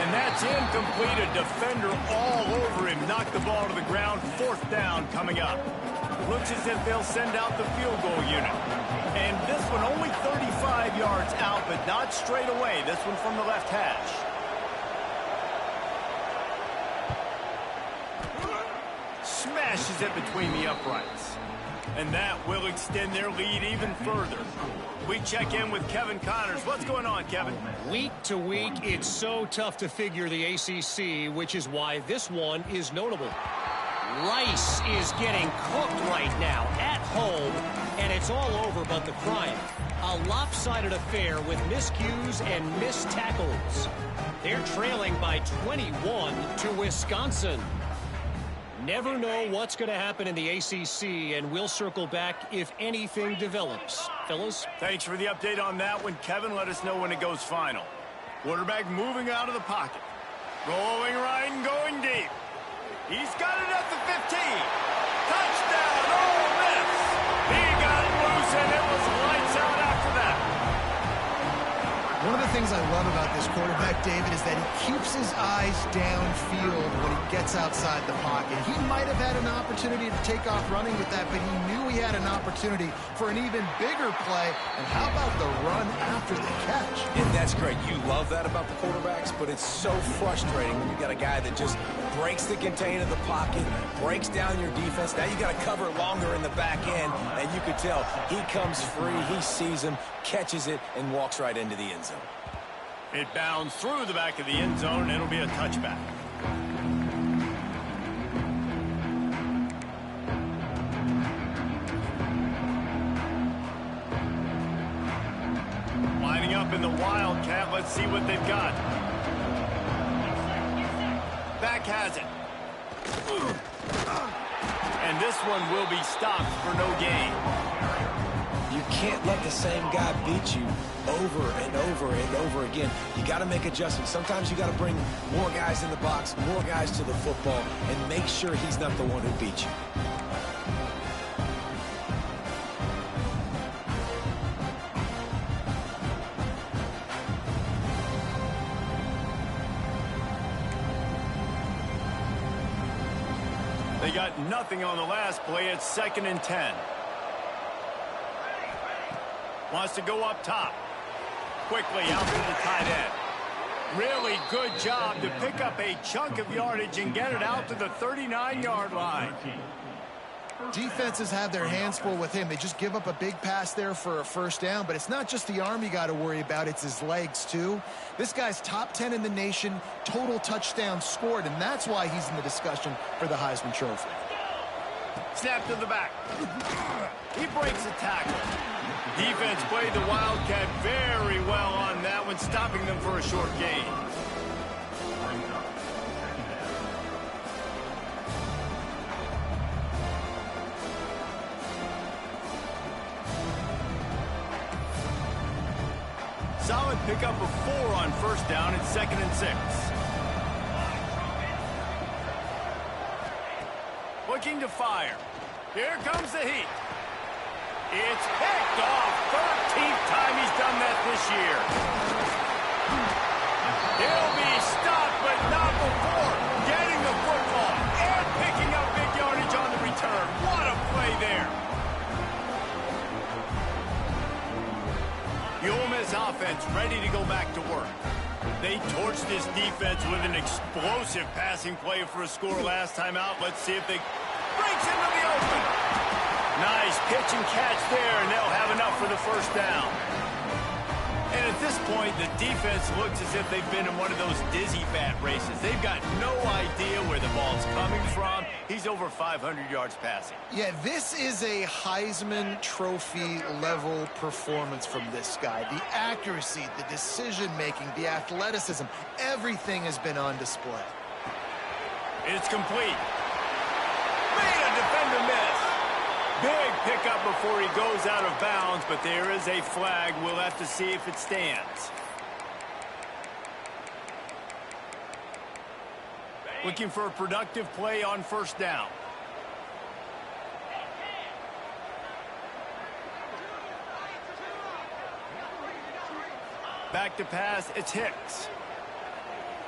And that's incomplete. A defender all over him. Knocked the ball to the ground. 4th down coming up. Looks as if they'll send out the field goal unit. And this one only 35 yards out, but not straight away. This one from the left hash. Smashes it between the uprights. And that will extend their lead even further. We check in with Kevin Connors. What's going on, Kevin? Week to week, it's so tough to figure the ACC, which is why this one is notable. Rice is getting cooked right now at home, and it's all over but the crying. A lopsided affair with miscues and missed tackles. They're trailing by 21 to Wisconsin. Never know what's going to happen in the ACC, and we'll circle back if anything develops. Fellas? Thanks for the update on that one, Kevin. Let us know when it goes final. Quarterback moving out of the pocket. Rolling right and going deep. He's got it at the 15. Touchdown, Ole Miss. He got it loose, and it was lights out after that. things I love about this quarterback, David, is that he keeps his eyes downfield when he gets outside the pocket. He might have had an opportunity to take off running with that, but he knew he had an opportunity for an even bigger play. And how about the run after the catch? And that's great. You love that about the quarterbacks, but it's so frustrating when you got a guy that just breaks the contain of the pocket, breaks down your defense. Now you got to cover longer in the back end, and you could tell he comes free, he sees him, catches it, and walks right into the end zone. It bounds through the back of the end zone, and it'll be a touchback. Lining up in the Wildcat. Let's see what they've got. Back has it. And this one will be stopped for no gain. You can't let the same guy beat you over and over and over again. You got to make adjustments. Sometimes you got to bring more guys in the box, more guys to the football, and make sure he's not the one who beat you. They got nothing on the last play. It's 2nd and 10. Wants to go up top. Quickly out to the tight end. Really good job to pick up a chunk of yardage and get it out to the 39-yard line. Defenses have their hands full with him. They just give up a big pass there for a first down, but it's not just the arm you got to worry about, it's his legs too. This guy's top 10 in the nation, total touchdowns scored, and that's why he's in the discussion for the Heisman Trophy. Snap to the back. He breaks a tackle. Defense played the Wildcat very well on that one, stopping them for a short gain. Solid pickup of 4 on first down. It's 2nd and 6. Looking to fire. Here comes the heat. It's picked off. 13th time he's done that this year. He'll be stopped, but not before getting the football and picking up big yardage on the return. What a play there. The Ole Miss offense ready to go back to work. They torched this defense with an explosive passing play for a score last time out. Let's see if they breaks into the open. Nice pitch and catch there, and they'll have enough for the first down. And at this point, the defense looks as if they've been in one of those dizzy bat races. They've got no idea where the ball's coming from. He's over 500 yards passing. Yeah, this is a Heisman Trophy level performance from this guy. The accuracy, the decision-making, the athleticism, everything has been on display. It's complete. Made a defender miss. Big pickup before he goes out of bounds, but there is a flag. We'll have to see if it stands. Looking for a productive play on first down. Back to pass, it's Hicks.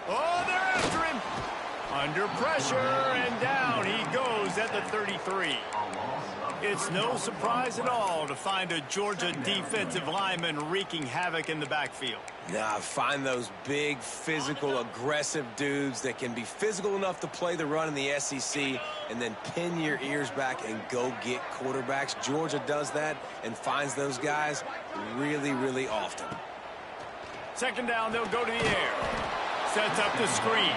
Oh, they're after him. Under pressure, and down he goes at the 33. It's no surprise at all to find a Georgia defensive lineman wreaking havoc in the backfield. Nah, find those big, physical, aggressive dudes that can be physical enough to play the run in the SEC and then pin your ears back and go get quarterbacks. Georgia does that and finds those guys really, really often. Second down, they'll go to the air. Sets up the screen.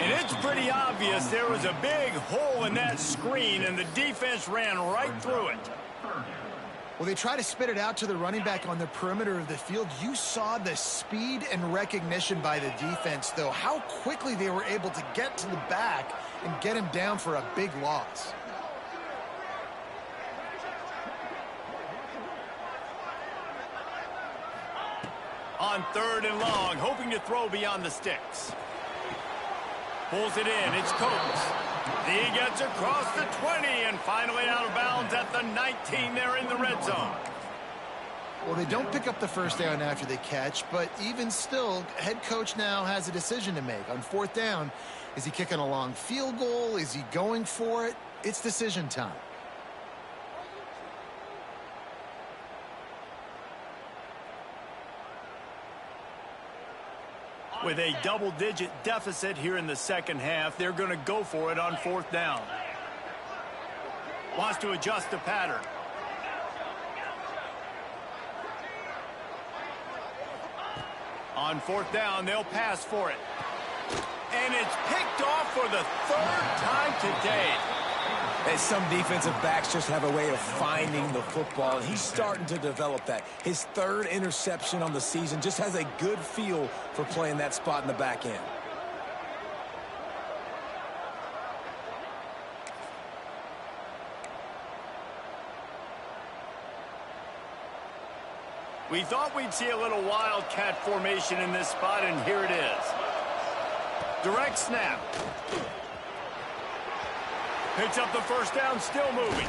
And it's pretty obvious there was a big hole in that screen, and the defense ran right through it. Well, they try to spit it out to the running back on the perimeter of the field. You saw the speed and recognition by the defense, though. How quickly they were able to get to the back and get him down for a big loss. On third and long, hoping to throw beyond the sticks. Pulls it in, it's Coates. He gets across the 20 and finally out of bounds at the 19 there in the red zone. Well, they don't pick up the first down after they catch, but even still, head coach now has a decision to make. On fourth down, is he kicking a long field goal? Is he going for it? It's decision time. With a double-digit deficit here in the second half, they're going to go for it on fourth down. Wants to adjust the pattern. On fourth down, they'll pass for it. And it's picked off for the third time today. And some defensive backs just have a way of finding the football, and he's starting to develop that. His third interception on the season, just has a good feel for playing that spot in the back end. We thought we'd see a little wildcat formation in this spot, and here it is. Direct snap. Picks up the first down, still moving.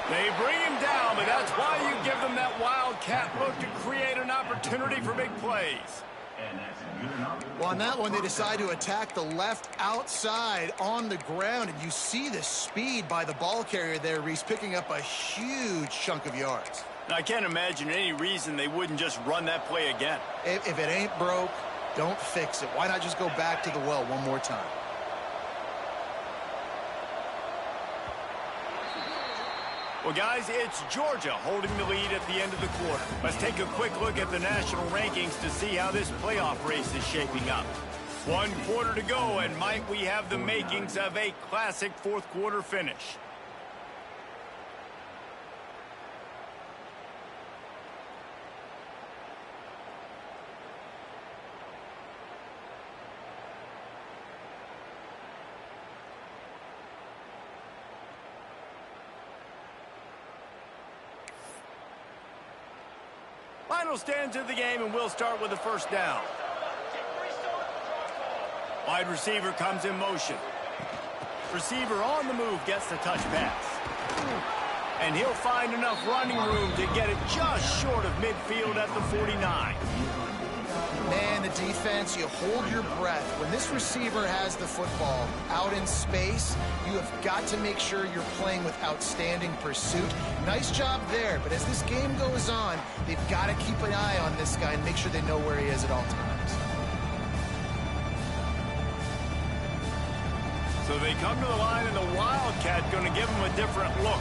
They bring him down, but that's why you give them that wildcat look to create an opportunity for big plays. Well, on that one, they decide to attack the left outside on the ground, and you see the speed by the ball carrier there, Reese, picking up a huge chunk of yards. I can't imagine any reason they wouldn't just run that play again. If it ain't broke, don't fix it. Why not just go back to the well one more time? Well, guys, it's Georgia holding the lead at the end of the quarter. Let's take a quick look at the national rankings to see how this playoff race is shaping up. 1 quarter to go, and might we have the makings of a classic fourth quarter finish. Final stands of the game, and we'll start with the first down. Wide receiver comes in motion. Receiver on the move gets the touch pass. And he'll find enough running room to get it just short of midfield at the 49. Man, the defense, you hold your breath. When this receiver has the football out in space, you have got to make sure you're playing with outstanding pursuit. Nice job there, but as this game goes on, they've got to keep an eye on this guy and make sure they know where he is at all times. So they come to the line, and the Wildcat going to give them a different look.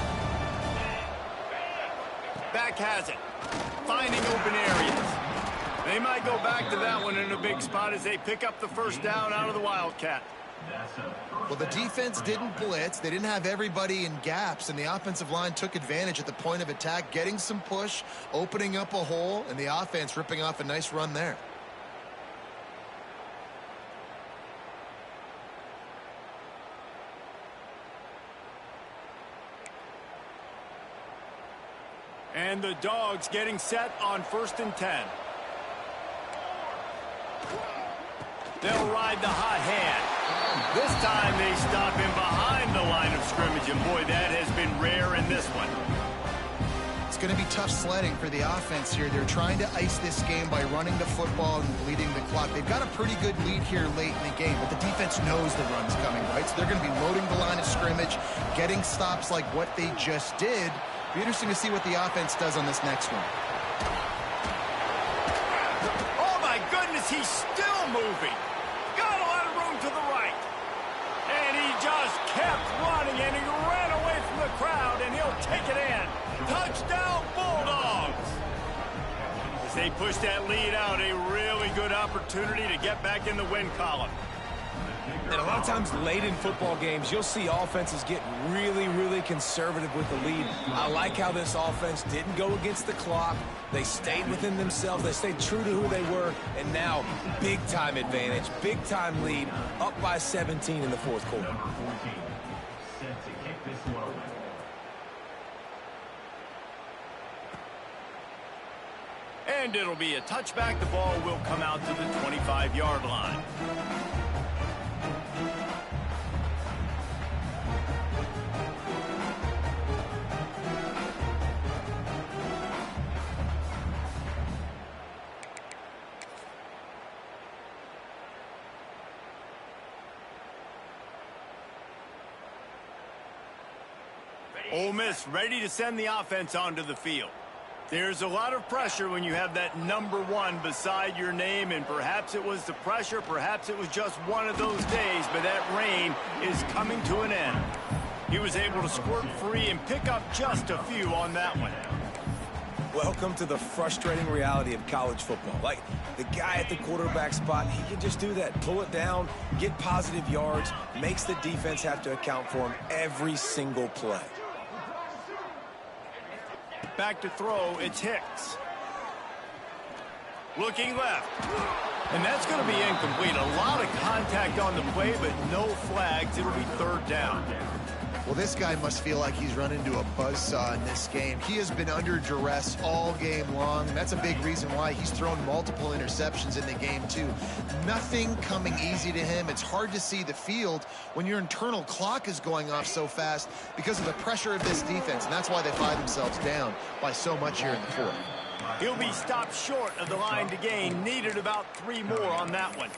Back has it. Finding open areas. They might go back to that one in a big spot as they pick up the first down out of the Wildcat. Well, the defense didn't blitz. They didn't have everybody in gaps, and the offensive line took advantage at the point of attack, getting some push, opening up a hole, and the offense ripping off a nice run there. And the Dogs getting set on 1st and 10. They'll ride the hot hand. This time they stop him behind the line of scrimmage, and boy, that has been rare in this one. It's going to be tough sledding for the offense here. They're trying to ice this game by running the football and bleeding the clock. They've got a pretty good lead here late in the game, but the defense knows the run's coming, right? So they're going to be loading the line of scrimmage, getting stops like what they just did. Be interesting to see what the offense does on this next one. Oh, my goodness, he's still moving. Got a lot of room to the right. And he just kept running, and he ran away from the crowd, and he'll take it in. Touchdown, Bulldogs. As they push that lead out, a really good opportunity to get back in the win column. And a lot of times late in football games, you'll see offenses get really, really conservative with the lead. I like how this offense didn't go against the clock. They stayed within themselves. They stayed true to who they were. And now, big-time advantage, big-time lead, up by 17 in the fourth quarter. And it'll be a touchback. The ball will come out to the 25-yard line. Ole Miss ready to send the offense onto the field. There's a lot of pressure when you have that number 1 beside your name, and perhaps it was the pressure, perhaps it was just one of those days, but that rain is coming to an end. He was able to squirt free and pick up just a few on that one. Welcome to the frustrating reality of college football. Like, the guy at the quarterback spot, he can just do that. Pull it down, get positive yards, makes the defense have to account for him every single play. Back to throw, it's Hicks. Looking left. And that's going to be incomplete. A lot of contact on the play, but no flags. It'll be 3rd down. Well, this guy must feel like he's run into a buzzsaw in this game. He has been under duress all game long. That's a big reason why he's thrown multiple interceptions in the game, too. Nothing coming easy to him. It's hard to see the field when your internal clock is going off so fast because of the pressure of this defense, and that's why they find themselves down by so much here in the 4th. He'll be stopped short of the line to gain. Needed about 3 more on that one.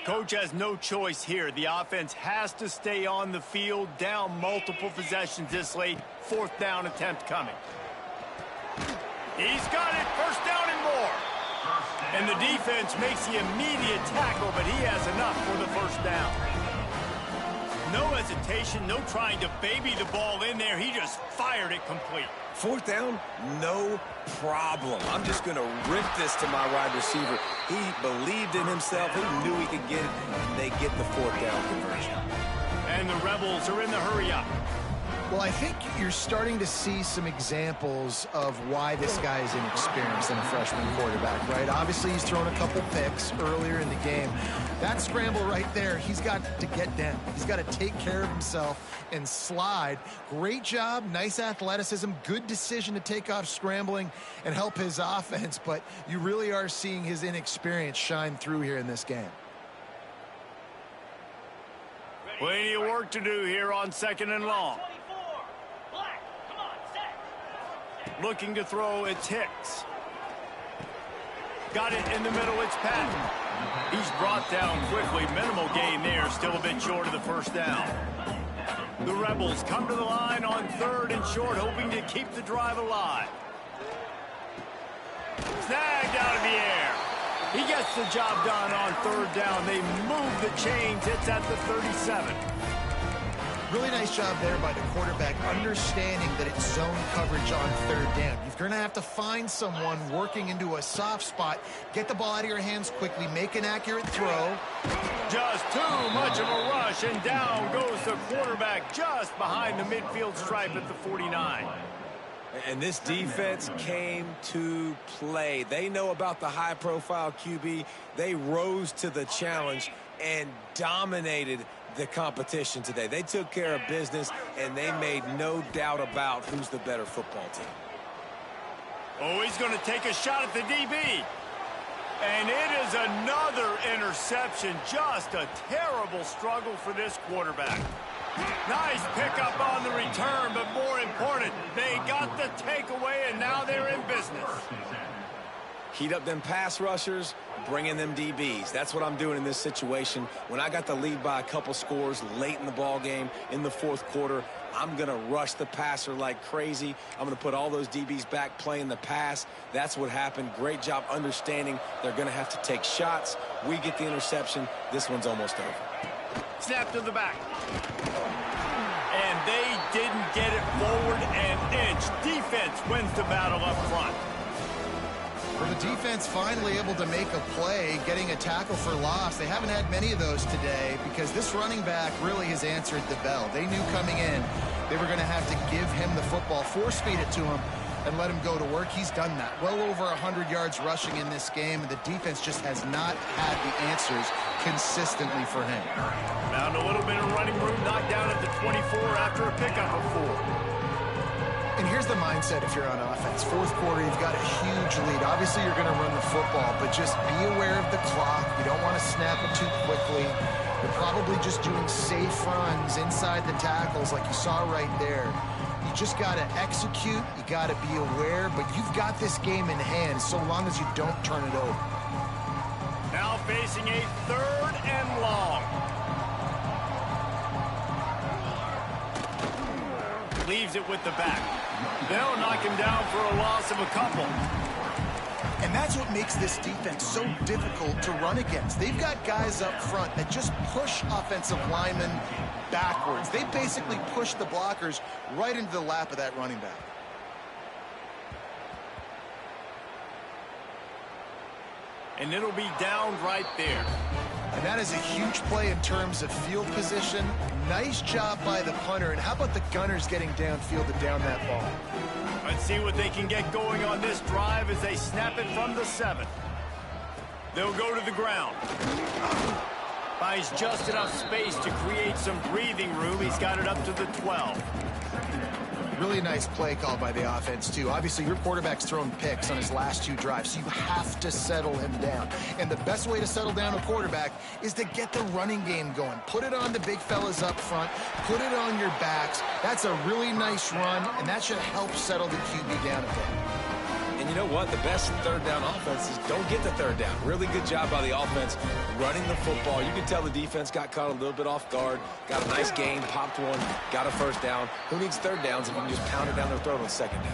Coach has no choice here. The offense has to stay on the field, down multiple possessions this late. 4th down attempt coming. He's got it. 1st down and more. And the defense makes the immediate tackle, but he has enough for the 1st down. No hesitation, no trying to baby the ball in there. He just fired it complete. 4th down, no problem. I'm just going to rip this to my wide receiver. He believed in himself. He knew he could get it, and they get the 4th down conversion. And the Rebels are in the hurry-up. Well, I think you're starting to see some examples of why this guy is inexperienced in a freshman quarterback, right? Obviously, he's thrown a couple picks earlier in the game. That scramble right there, he's got to get down. He's got to take care of himself and slide. Great job, nice athleticism, good decision to take off scrambling and help his offense, but you really are seeing his inexperience shine through here in this game. Plenty of work to do here on 2nd and long. Looking to throw, it's Hicks. Got it in the middle, it's Patton. He's brought down quickly. Minimal gain there, still a bit short of the 1st down. The Rebels come to the line on 3rd and short, hoping to keep the drive alive. Snagged out of the air. He gets the job done on 3rd down. They move the chains. It's at the 37. Really nice job there by the quarterback, understanding that it's zone coverage on 3rd down. You're going to have to find someone working into a soft spot, get the ball out of your hands quickly, make an accurate throw. Just too much of a rush, and down goes the quarterback just behind the midfield stripe at the 49. And this defense came to play. They know about the high-profile QB. They rose to the challenge and dominated the competition today. They took care of business, and they made no doubt about who's the better football team. Oh, he's going to take a shot at the DB. And it is another interception. Just a terrible struggle for this quarterback. Nice pickup on the return, but more important, they got the takeaway, and now they're in business. Heat up them pass rushers, bring in them DBs. That's what I'm doing in this situation. When I got the lead by a couple scores late in the ball game in the 4th quarter, I'm going to rush the passer like crazy. I'm going to put all those DBs back playing the pass. That's what happened. Great job understanding they're going to have to take shots. We get the interception. This one's almost over. Snap to the back. And they didn't get it forward an inch. Defense wins the battle up front. Well, the defense finally able to make a play, getting a tackle for loss. They haven't had many of those today because this running back really has answered the bell. They knew coming in they were going to have to give him the football, force-feed it to him, and let him go to work. He's done that. Well over 100 yards rushing in this game, and the defense just has not had the answers consistently for him. Found a little bit of running room, knocked down at the 24 after a pickup of 4. And here's the mindset if you're on offense. 4th quarter, you've got a huge lead. Obviously, you're going to run the football, but just be aware of the clock. You don't want to snap it too quickly. You're probably just doing safe runs inside the tackles like you saw right there. You just got to execute. You got to be aware, but you've got this game in hand so long as you don't turn it over. Now facing a 3rd and long. Leaves it with the back. They'll knock him down for a loss of a couple. And that's what makes this defense so difficult to run against. They've got guys up front that just push offensive linemen backwards. They basically push the blockers right into the lap of that running back. And it'll be down right there. And that is a huge play in terms of field position. Nice job by the punter. And how about the Gunners getting downfield to down that ball? Let's see what they can get going on this drive as they snap it from the 7. They'll go to the ground. Buys just enough space to create some breathing room. He's got it up to the 12. Really nice play call by the offense, too. Obviously, your quarterback's thrown picks on his last 2 drives, so you have to settle him down. And the best way to settle down a quarterback is to get the running game going. Put it on the big fellas up front. Put it on your backs. That's a really nice run, and that should help settle the QB down a bit. And you know what? The best 3rd down offense is don't get the 3rd down. Really good job by the offense running the football. You can tell the defense got caught a little bit off guard. Got a nice gain, popped one, got a 1st down. Who needs 3rd downs if you can just pound it down their throat on 2nd down?